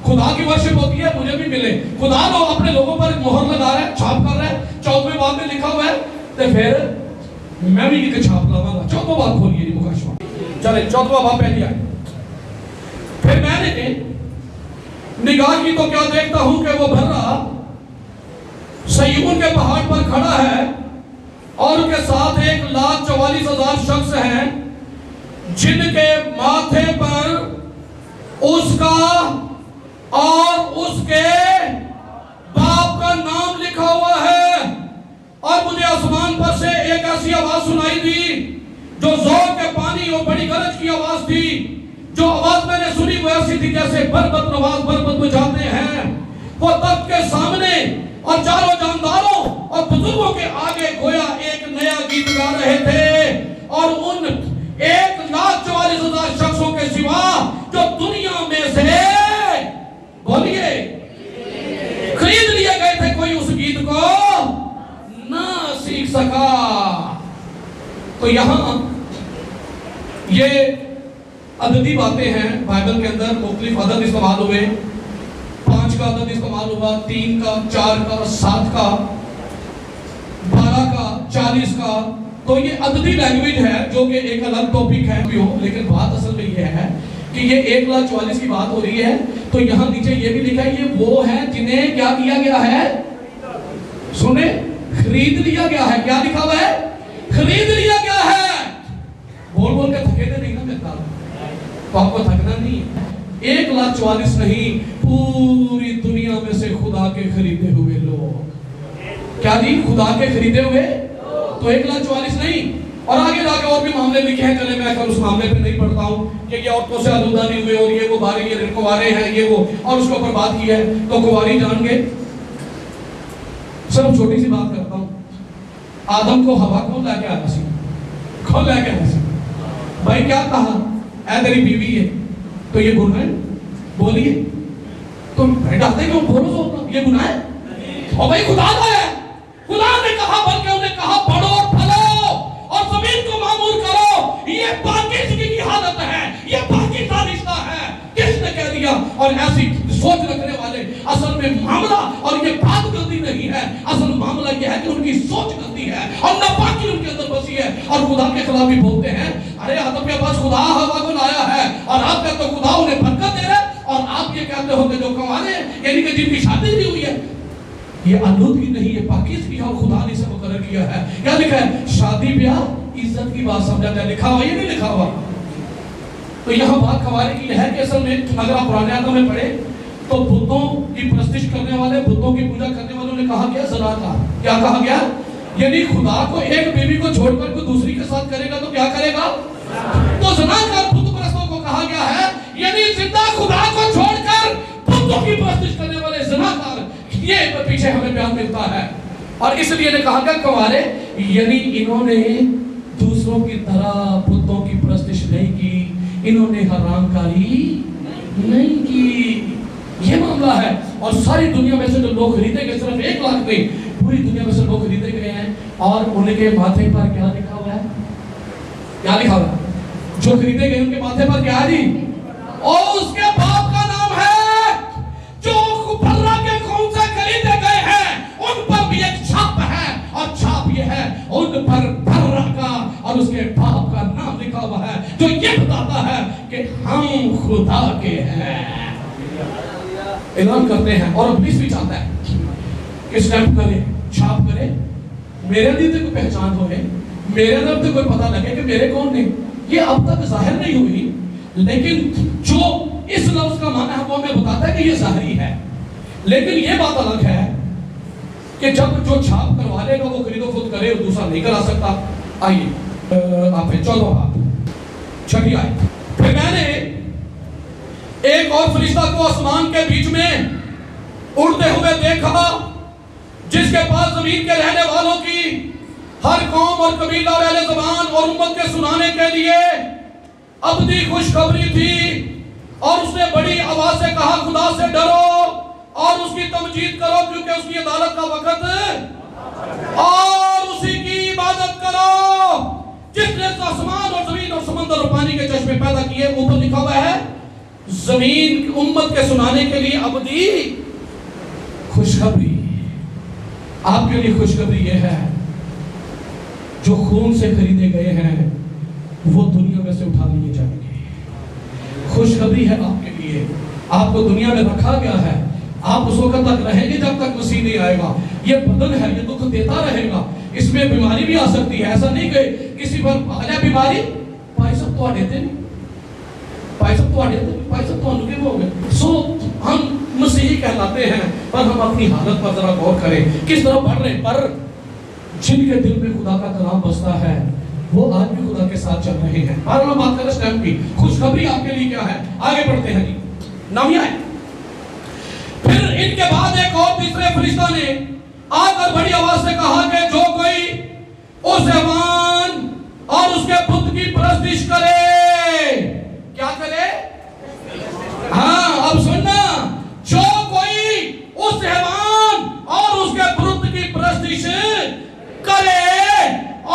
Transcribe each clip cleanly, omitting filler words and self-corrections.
खुदा की वर्शिप होती है, मुझे भी मिले। खुदा लोग अपने लोगों पर मोहर लगा रहे हैं, छाप कर रहे हैं। 14वें बाब में लिखा हुआ है, तो फिर मैं भी एक छाप लगाऊंगा। 14वां बाब खोलिए मुकाशवा, चले 14वां बाब पहली आए। फिर मैंने निगाह की तो क्या देखता हूं कि वो भर्रा सय्यून के पहाड़ पर खड़ा है और उसके साथ 1,44,000 शख्स हैं जिनके माथे पर उसका और उसके बाप का नाम लिखा हुआ है। और मुझे आसमान पर से एक ऐसी आवाज सुनाई दी जो जोर के पानी और बड़ी गरज की आवाज थी। जो आवाज मैंने सुनी वो ऐसी थी जैसे बरबत नवाज बरबत बजाते हैं। वो तख्त के सामने और चारों जानदारों और बुजुर्गों के आगे गोया एक नया गीत गा रहे थे। और उन 1,44,000 शख्सों के सिवा जो दुनिया में से, बोलिए, खरीद लिए गए थे, कोई उस गीत को ना सीख सका। तो यहां ये अददी बातें हैं बाइबल के अंदर। मुख्तलिफ अदद इस्तेमाल हुए। 5 का अदद इस्तेमाल हुआ, 3 का, 4 का, 7 का, 12 का, 40 का। तो ये अददी लैंग्वेज है जो कि एक अलग टॉपिक है, लेकिन बात असल में ये है कि ये 1,44,000 की बात हो रही है। तो यहाँ नीचे ये भी लिखा है, ये वो है जिन्हें क्या किया गया है, सुने, खरीद लिया गया है। क्या लिखा हुआ है, खरीद लिया गया है। बोल बोल के थके थे नहीं ना कहता, तो आपको थकना नहीं है। 1,44,000 नहीं, पूरी दुनिया में से खुदा के खरीदे हुए लोग। क्या जी, खुदा के खरीदे हुए। तो 1,44,000 नहीं। और आगे जाके और भी मामले लिखे हैं, चले मैं कल उस मामले पे नहीं पढ़ता हूँ कि ये औरतों से आलूदा नहीं हुए और ये वो बारे, ये कुंवारे हैं, ये वो, और उसके ऊपर बात की है। तो कुंवारी जान गए। सिर्फ छोटी सी बात करता हूँ, आदम को हवा कौन लाके आया सी, कौन लाके आया सी? भाई क्या कहा, ऐ तेरी बीवी है, तो ये गुनाह है, बोलिए। तो डालते क्यों, बोलो तो ये गुनाह है? और भाई खुदा का है, खुदा ने कहा, बल्कि उन्हें कहा बढ़ो और फलो और जमीन को मामूर करो। ये पाकिज़गी की हालत है, ये पाकिज़ा रिश्ता है। किसने कह दिया? और ऐसी सोच रखने वाले, असल में मामला, और ये बात गलती नहीं है, असल मामला ये है कि उनकी सोच गलती है और नापाकी उनके अंदर बसी है और खुदा के खिलाफ भी बोलते हैं। अरे आदम के पास खुदा हवा को लाया है और आप कहते हो खुदा उन्हें बरकत दे रहा है, और आप ये कहते हो कि जो कमाने यानी कि जिनकी शादी नहीं हुई है, ये आलूदगी नहीं, ये पाकिज़गी है और खुदा ने इसे मुकर्रर किया है। क्या लिखा है? शादी ब्याह इज्जत की बात समझा जाए, लिखा हुआ, ये नहीं लिखा हुआ। तो यहाँ बात खवारे की है कि असल में अगर आप पुराने आदम में पढ़े तो बुतों की परस्तिश करने वाले, बुतों की पूजा करने वालों ने कहा गया ज़ना का। क्या कहा गया? यानी खुदा को एक बीवी को छोड़कर कोई दूसरी के साथ करेगा तो क्या करेगा? तो ज़ना का बुत परस्तों को कहा गया है, यानी जिंदा खुदा को छोड़कर बुतों की परस्तिश करने वाले ज़नाकार, ये पीछे हमें बयान मिलता है। और इसलिए ने कहा गया कुंवारे, यानी इन्होंने दूसरों की तरह बुतों की परस्तिश नहीं की, इन्होंने हरामकारी नहीं की। ये मामला है। और सारी दुनिया में से जो लोग खरीदे गए, सिर्फ 1 लाख नहीं, पूरी दुनिया में से लोग खरीदे गए हैं। और उनके माथे पर क्या लिखा हुआ है? क्या लिखा हुआ है? जो खरीदे गए उनके माथे पर क्या है जी? और उसके बाप का नाम है। जो बर्रा के कौन से खरीदे गए हैं उन पर भी एक छाप है, और छाप ये है उन पर बर्रा का और उसके बाप का नाम लिखा हुआ है, जो ये बताता है कि हम खुदा के हैं। ऐलान करते हैं। और पुलिस भी चाहता है कि स्टैंप करे, छाप करे, मेरे दिल से कोई पहचान हो, मेरे अंदर से कोई पता लगे कि मेरे कौन ने। ये अब तक जाहिर नहीं हुई, लेकिन जो इस लफ्ज का माना है वो हमें बताता है कि ये जाहिरी है। लेकिन ये बात अलग है कि जब जो छाप करवा लेगा वो खरीदो खुद करे, दूसरा नहीं करा सकता। आइए आप 14 छठी आयत। फिर मैंने एक और फरिश्ता को आसमान के बीच में उड़ते हुए देखा, जिसके पास जमीन के रहने वालों की हर कौम और कबीला और अहले ज़बान और उम्मत के सुनाने के लिए अबदी खुशखबरी थी। और उसने बड़ी आवाज से कहा, खुदा से डरो और उसकी तमजीद करो, क्योंकि उसकी अदालत का वक्त, और उसी की इबादत करो जिसने आसमान और जमीन और समंदर और पानी के चश्मे पैदा किए। ऊपर लिखा हुआ है जमीन उम्मत के सुनाने के लिए अबदी खुशखबरी। आपके लिए खुशखबरी यह है, जो खून से खरीदे गए हैं वो दुनिया में से उठा लिए जाएंगे। खुशखबरी है आपके लिए, आपको दुनिया में रखा गया है, आप उस वक्त तक रहेंगे जब तक मसीह नहीं आएगा। ये बदन है, ये दुख देता रहेगा, इसमें बीमारी भी आ सकती है। ऐसा नहीं कि किसी पर आ जाए बीमारी, भाई सब तो देते नहीं, भाई सब तो देते नहीं, भाई सब तो अनुगे हो गए। सो हम मसीही कहलाते हैं, पर हम अपनी हालत पर जरा गौर करें, किस तरह बढ़ रहे। पर जिनके दिल में खुदा का कलाम बसता है वो आज भी खुदा के साथ चल रहे हैं। और हम बात करें स्टेप की, खुशखबरी आपके लिए क्या है? आगे बढ़ते हैं जी, नामिया है। फिर इनके बाद एक और तीसरे फरिश्ता ने आकर बड़ी आवाज से कहा कि जो कोई उस हैवान और उसके पुत्र की परस्तिश करे, क्या करे? हाँ, अब सुनना, जो कोई उस हैवान और उसके पुत्र की परस्तिश करे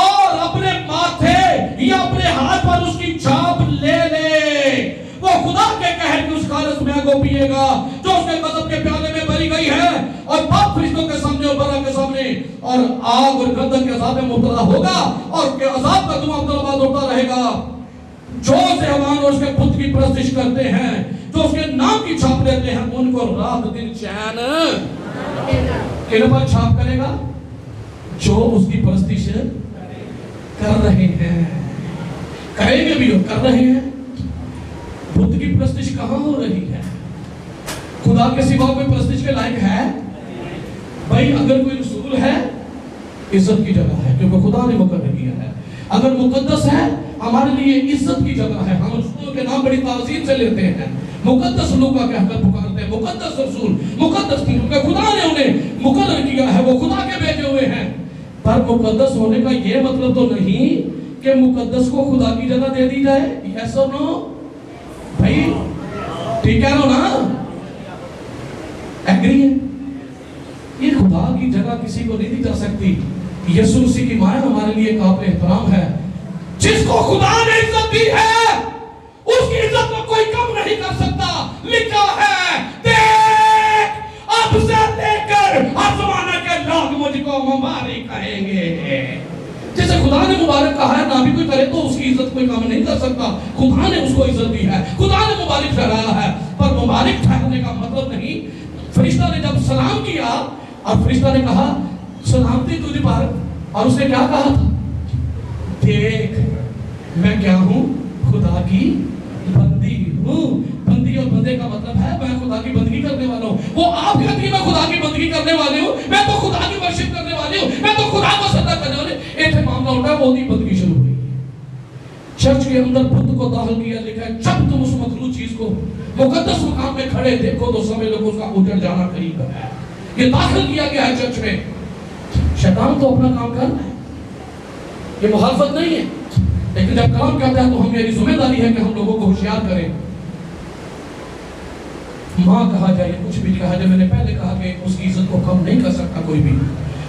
और अपने माथे या अपने हाथ पर उसकी छाप ले ले, वो खुदा के कहर की उस खालस में को पिएगा जो उसके गज़ब के प्याले में भरी गई है, और पाप फरिश्तों के सामने और बरा के सामने और आग और गंधक के अज़ाब में मुब्तला होगा, और के अज़ाब का धुआं तलवार होता रहेगा। जो सहवान और उसके पुत्र की परस्तिश करते हैं, जो उसके नाम की छाप लेते हैं, उनको रात दिन चैन किन पर छाप करेगा? जो उसकी परस्तिश कर रहे हैं, करेंगे भी, कर रहे हैं। बुद्ध की परस्तिश कहां हो रही है? खुदा के सिवा कोई परस्तिश के लायक है? भाई अगर कोई रसूल है, इज्जत की जगह है, क्योंकि खुदा ने मुकर्रर किया है। अगर मुकद्दस है, हमारे लिए इज्जत की जगह है, हम रसूल के नाम बड़ी ताज़ीम से लेते हैं। मुकद्दस लोग का कहकर पुकारते हैं, मुकद्दस रसूल, मुकद्दस थी, क्योंकि खुदा ने उन्हें मुकर्रर किया है, वो खुदा के भेजे हुए हैं। पर मुकद्दस होने का यह मतलब तो नहीं कि मुकद्दस को खुदा की जगह दे दी जाए। यस और नो? भाई ठीक है ना? एग्री है? ये खुदा की जगह किसी को नहीं दी जा सकती। यीशु मसीह की मां हमारे लिए काबिल एहतराम है। जिसको खुदा ने इज्जत दी है, उसकी इज्जत को कोई कम नहीं कर सकता। लिखा है, देख अब से लेकर हर ज़माने के लोग मुझको मुबारक कहेंगे। जैसे खुदा ने मुबारक कहा है, ना भी कोई करे तो उसकी इज्जत कोई कम नहीं कर सकता। खुदा ने उसको इज्जत दी है, खुदा ने मुबारक ठहराया है। पर मुबारक ठहराने का मतलब नहीं, फरिश्ता ने जब सलाम किया और फरिश्ता ने कहा सलामती तुझे पर, और उसने क्या कहा था? देख मैं क्या हूं? खुदा की बंदी हूं। बंदी और बंदे का मतलब है मैं खुदा की बंदगी करने वाला हूं। वो आप कहती है मैं खुदा की बंदगी करने वाले हूं, मैं तो खुदा की वर्शिप करने वाले हूं, मैं तो खुदा को सजदा करने वाले। एक मामला उठा है, वो दी बंदगी शुरू हुई। चर्च के अंदर बुद्ध को दाखिल किया, लिखा है जब तुम उस मतलूब चीज को मुकद्दस मकाम में खड़े देखो तो समझ लो उसका उजड़ जाना करीब है। ये दाखिल किया गया है चर्च में। शैतान तो अपना काम कर रहा है, ये मुखालफत नहीं है, लेकिन जब काम करता है तो हम, मेरी जिम्मेदारी है कि हम लोगों को होशियार करें। मां कहा जाए, कुछ भी कहा जाए, मैंने पहले कहा कि उसकी इज्जत को कम नहीं कर सकता कोई भी,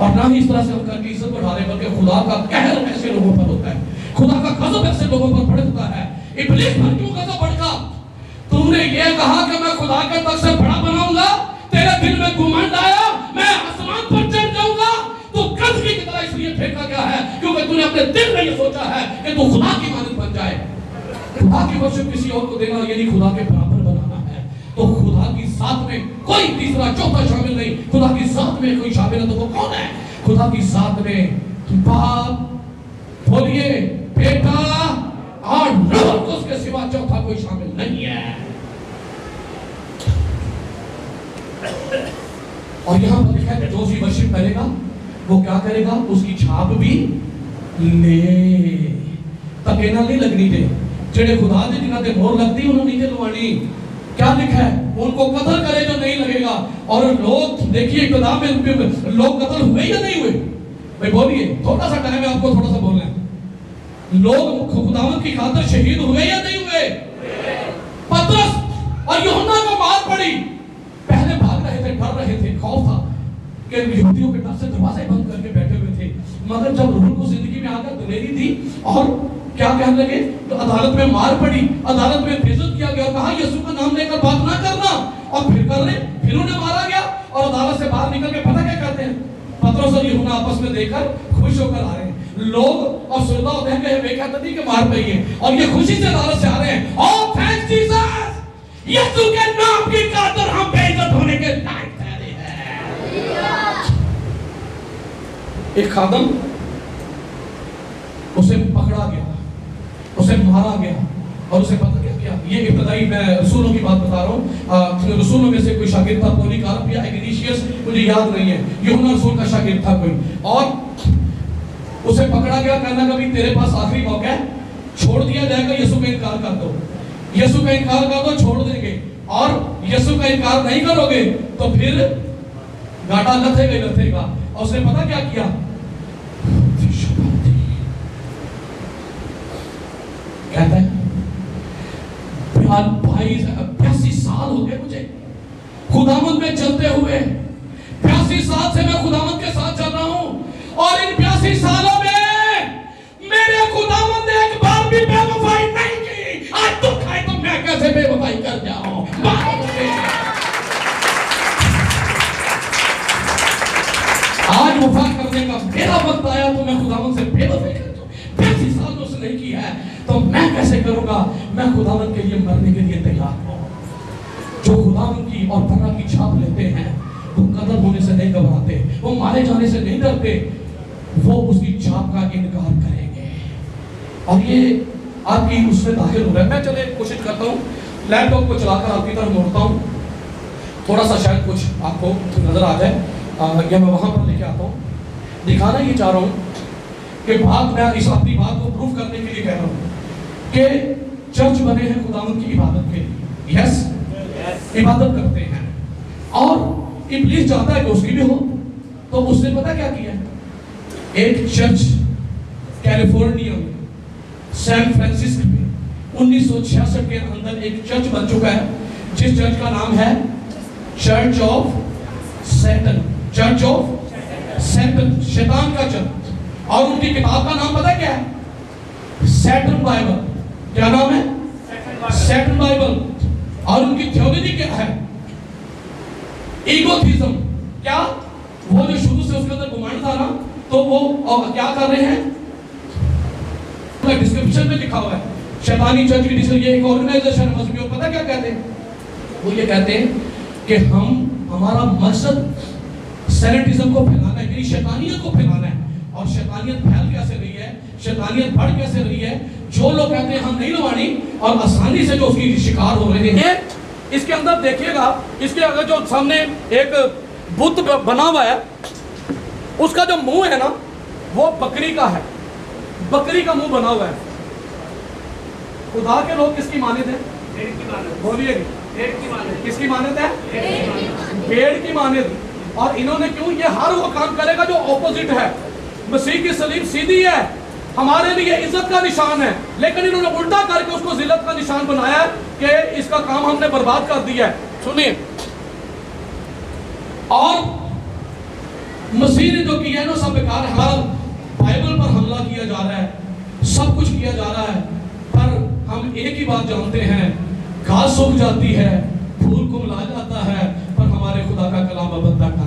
और ना ही इस तरह से हम करके इज्जत बढ़ा रहे, बल्कि खुदा का कहर ऐसे लोगों पर होता है, खुदा का गजब ऐसे लोगों पर भड़कता है। इब्लीस पर क्यों गजब भड़का? तुमने ये कहा कि मैं खुदा के तक से बड़ा बनाऊंगा, तेरे दिल में घुमंड आया, मैं आसमान पर चढ़ जाऊंगा। तू गंदगी की तरह इसलिए फेंका गया है क्योंकि तूने अपने दिल में ये सोचा है कि तू खुदा की मानद बन जाए। खुदा की वर्शिप किसी और को देना यानी खुदा के बराबर बनाना है। तो खुदा की साथ में कोई तीसरा चौथा शामिल नहीं। खुदा की साथ में कोई शामिल है तो वो कौन है? खुदा की साथ में बाप, बोलिए बेटा और रूह, उसके सिवा चौथा कोई शामिल नहीं है। और यहां पर लिखा है जो भी वर्शिप करेगा वो क्या करेगा? उसकी छाप भी ले। तकेना नहीं लगनी दे, जेड़े खुदा दे जिन्हां दे मोहर लगती उन्होंने नीचे लवानी। क्या लिखा है? उनको कत्ल करे जो नहीं लगेगा। और लोग देखिए किताब में लोग कत्ल हुए या नहीं हुए? भाई बोलिए, थोड़ा सा टाइम है आपको थोड़ा सा बोलना है। लोग खुदावंद की खातिर शहीद हुए या नहीं हुए? पतरस और यूहन्ना को मार पड़ी, पहले भाग रहे थे, डर रहे थे, खौफ था कि यहूदियों के डर से दरवाजे बंद करके बैठे हुए थे। मगर जब रूह को जिंदगी में आकर दलेरी दी और क्या कहने लगे? तो अदालत में मार पड़ी, अदालत में बेइज्जत किया गया, कहा यीशु का नाम लेकर बात ना करना, और फिर कर रहे, फिर उन्हें मारा गया। और अदालत से बाहर निकल के पता क्या कहते हैं? पतरस और यूहन्ना आपस में देखकर खुश होकर आ रहे हैं। लोग और श्रोता होते हैं कि वे कहते थे कि मार पई है, और ये खुशी से अदालत से आ रहे हैं। ओह थैंक्स जीसस, यीशु के नाम की खातिर हम बेइज्जत होने के लायक ठहरे हैं। एक खादम उसे पकड़ा गया, उसे मारा गया, और उसे पता क्या किया? ये इब्तदाई मैं रसूलों की बात बता रहा हूँ। रसूलों में से कोई शागिर्द था, पॉलीकार्प या इग्नेशियस, मुझे याद नहीं है, यूहन्ना रसूल का शागिर्द था कोई, और उसे पकड़ा गया। कहना कभी तेरे पास आखिरी मौका है, छोड़ दिया जाएगा, यीशु का इनकार कर दो, यीशु का इनकार कर दो, छोड़ देंगे, और यीशु का इनकार नहीं करोगे तो फिर घाटा लथेगा। और उसने पता क्या किया? कहता है 82 साल हो गए मुझे खुदावंद में चलते हुए, 82 साल से मैं खुदावंद के साथ चल रहा हूं, और इन 82 सालों में मेरे खुदावंद ने एक बार भी बेवफाई नहीं की। आज दुख है तो मैं कैसे बेवफाई कर जाऊं? आज वफा करने का मेरा वक्त आया तो मैं खुदावंद से बेवफाई कर जाऊं। 82 साल तो उसने नहीं की है, तो मैं कैसे करूंगा? मैं खुदावंद के लिए मरने के लिए तैयार हूं। जो खुदावंद की और बर्रा की छाप लेते हैं वो कत्ल होने से नहीं घबराते, वो मारे जाने से नहीं डरते, वो उसकी छाप का इनकार करेंगे। और ये आपकी उसमें दाखिल हो रहा है। मैं चले कोशिश करता हूँ लैपटॉप को चलाकर आपकी तरफ मोड़ता हूँ, थोड़ा सा शायद कुछ आपको नजर आ जाए, या मैं वहां पर लेके आता हूँ। दिखाना ये चाह रहा हूँ कि बात, मैं इस अपनी बात को प्रूफ करने के लिए कह रहा हूँ कि चर्च बने हैं खुदावंद की इबादत के लिए। यस, इबादत करते हैं, और इब्लीस चाहता है कि उसकी भी हो। तो उसने पता क्या किया? एक चर्च कैलिफोर्निया में, सैन फ्रांसिस्को में 1966 के अंदर एक चर्च बन चुका है, जिस चर्च का नाम है church of Satan, church of Satan, शैतान का चर्च। और उनकी किताब का नाम पता क्या है? Satan Bible. क्या नाम है? Satan Bible. और उनकी थियोलॉजी क्या है? ईगोथिज्म। क्या? वो जो शुरू से उसके अंदर घुमाई था ना, तो वो क्या कर रहे हैं? डिस्क्रिप्शन में लिखा हुआ है शैतानी चर्च की डिस्क्रिप्शन, ये एक ऑर्गेनाइजेशन है मजहबी। पता क्या कहते हैं? वो ये कहते हैं कि हमारा मकसद सैनिटिज्म को फैलाना है, यानी शैतानियत को फैलाना है। और शैतानियत फैल कैसे रही है, शैतानियत बढ़ कैसे रही है? जो लोग कहते हैं हम नहीं लवानी, और आसानी से जो उसकी शिकार हो रहे हैं। इसके अंदर देखिएगा, इसके अगर जो सामने एक बुत बना हुआ है, उसका जो मुंह है ना, वो बकरी का है, बकरी का मुंह बना हुआ है। खुदा के लोग किसकी मानित है? बोलिए, किसकी मानित है? भेड़ की मानित। और इन्होंने क्यों? ये हर वो काम करेगा जो ऑपोजिट है। मसीह की सलीब सीधी है, हमारे लिए इज्जत का निशान है, लेकिन इन्होंने उल्टा करके उसको जिल्लत का निशान बनाया कि इसका काम हमने बर्बाद कर दिया है। सुनिए, और मसीह ने जो किया है ना, सब बेकार है। हमारा बाइबल पर हमला किया जा रहा है, सब कुछ किया जा रहा है, पर हम एक ही बात जानते हैं, घास सूख जाती है, फूल कुमला जाता है, पर हमारे खुदा का कलाम अब तक